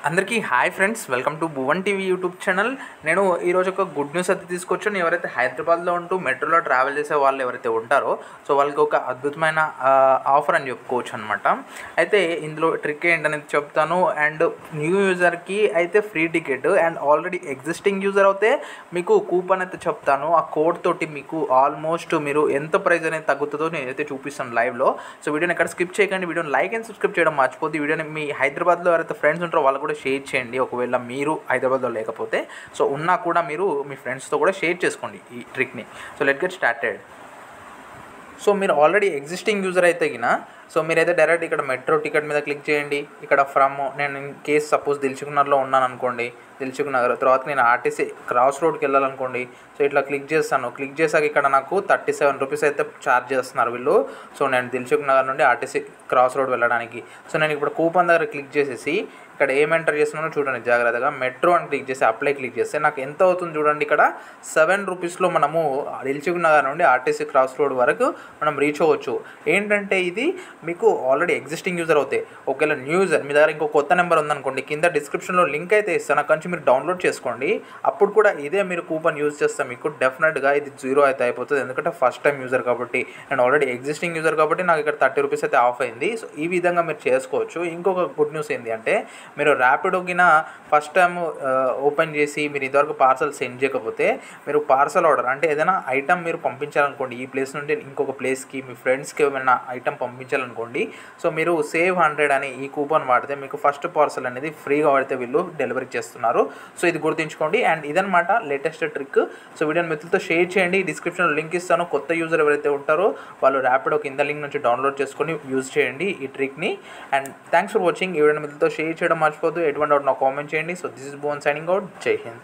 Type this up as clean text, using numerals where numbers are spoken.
అందరికీ hi friends, welcome to Bhuvan TV YouTube channel. నేను ఈరోజు ఒక గుడ్ న్యూస్ అయితే తీసుకొచ్చాను. ఎవరైతే హైదరాబాద్లో ఉంటూ మెట్రోలో ట్రావెల్ చేసే వాళ్ళు ఎవరైతే ఉంటారో సో వాళ్ళకి ఒక అద్భుతమైన ఆఫర్ అని చెప్పుకోవచ్చు అనమాట. అయితే ఇందులో ట్రిక్ ఏంటనేది చెప్తాను. అండ్ న్యూ యూజర్కి అయితే free ticket, and already existing user అయితే మీకు కూపన్ అయితే చెప్తాను. ఆ కోడ్ తోటి మీకు ఆల్మోస్ట్ మీరు ఎంత ప్రైస్ అనేది తగ్గుతుందో నేనైతే చూపిస్తాను లైవ్లో. సో వీడియోని ఎక్కడ స్కిప్ చేయకండి. వీడియోని లైక్ అండ్ సబ్స్క్రైబ్ చేయడం మర్చిపోద్ది. వీడియోని మీ హైదరాబాద్లో ఎవరైతే ఫ్రెండ్స్ ఉంటారో వాళ్ళు కూడా షేర్ చేయండి. ఒకవేళ మీరు హైదరాబాద్లో లేకపోతే సో ఉన్నా కూడా మీరు మీ ఫ్రెండ్స్తో కూడా షేర్ చేసుకోండి ఈ ట్రిక్ని. So let get started. So మీరు ఆల్రెడీ ఎగ్జిస్టింగ్ యూజర్ అయితే గినా సో మీరైతే డైరెక్ట్ ఇక్కడ మెట్రో టికెట్ మీద క్లిక్ చేయండి. ఇక్కడ ఫ్రమ్ నేను ఇన్ కేస్ సపోజ్ దిల్సుఖ్నగర్లో ఉన్నాను అనుకోండి, దిల్సుఖ్నగర్ తర్వాత నేను ఆర్టీసీ క్రాస్ రోడ్కి వెళ్ళాలనుకోండి. సో ఇట్లా క్లిక్ చేస్తాను. క్లిక్ చేసాక ఇక్కడ నాకు 37 రూపీస్ అయితే ఛార్జ్ చేస్తున్నారు వీళ్ళు. సో నేను దిల్సుఖ్నగర్ నుండి ఆర్టీసీ క్రాస్ రోడ్ వెళ్ళడానికి. సో నేను ఇప్పుడు కూపన్ దగ్గర క్లిక్ చేసేసి ఇక్కడ ఏం ఎంటర్ చేస్తున్నానో చూడండి జాగ్రత్తగా. మెట్రో అని క్లిక్ చేసి అప్లై క్లిక్ చేస్తే నాకు ఎంత అవుతుంది చూడండి. ఇక్కడ 7 రూపీస్లో మనము దిల్సుఖ్నగర్ నుండి ఆర్టీసీ క్రాస్ రోడ్ వరకు మనం రీచ్ అవ్వచ్చు. ఏంటంటే ఇది మీకు ఆల్రెడీ ఎగ్జిస్టింగ్ యూజర్ అవుతాయి. ఒకవేళ న్యూ యూజర్ మీ దగ్గర ఇంకో కొత్త నెంబర్ ఉందనుకోండి, కింద డిస్క్రిప్షన్లో లింక్ అయితే ఇస్తాను, అక్కడి నుంచి మీరు డౌన్లోడ్ చేసుకోండి. అప్పుడు కూడా ఇదే మీరు కూపన్ యూజ్ చేస్తే మీకు డెఫినెట్గా ఇది 0 అయితే అయిపోతుంది. ఎందుకంటే ఫస్ట్ టైం యూజర్ కాబట్టి అండ్ ఆల్రెడీ ఎగ్జిస్టింగ్ యూజర్ కాబట్టి నాకు ఇక్కడ 30 రూపీస్ అయితే ఆఫ్ అయింది. సో ఈ విధంగా మీరు చేసుకోవచ్చు. ఇంకొక గుడ్ న్యూస్ ఏంటి అంటే మీరు ర్యాపిడోకిన ఫస్ట్ టైం ఓపెన్ చేసి మీరు ఇదివరకు పార్సల్ సెండ్ చేయకపోతే మీరు పార్సల్ ఆర్డర్ అంటే ఏదైనా ఐటమ్ మీరు పంపించాలనుకోండి, ఈ ప్లేస్ నుండి ఇంకొక ప్లేస్కి మీ ఫ్రెండ్స్కి ఏమైనా ఐటమ్ పంపించాలనుకోండి, సో మీరు సేవ్ 100 అని ఈ కూపన్ వాడితే మీకు ఫస్ట్ పార్సల్ అనేది ఫ్రీగా వాడితే వీళ్ళు డెలివరీ చేస్తున్నారు. సో ఇది గుర్తుంచుకోండి. అండ్ ఇదనమాట లేటెస్ట్ ట్రిక్. సో వీడియోని మిత్రులతో షేర్ చేయండి. డిస్క్రిప్షన్లో లింక్ ఇస్తాను. కొత్త యూజర్ ఎవరైతే ఉంటారో వాళ్ళు ర్యాపిడో కింద లింక్ నుంచి డౌన్లోడ్ చేసుకొని యూజ్ చేయండి ఈ ట్రిక్ని. And thanks for watching. ఈ వీడియోని మిత్రులతో షేర్ చేయడం మర్చిపోద్దు. ఎటువంటి డౌట్ నాకు కామెంట్ చేయండి. So this is Bhuvan signing out. జై హింద్.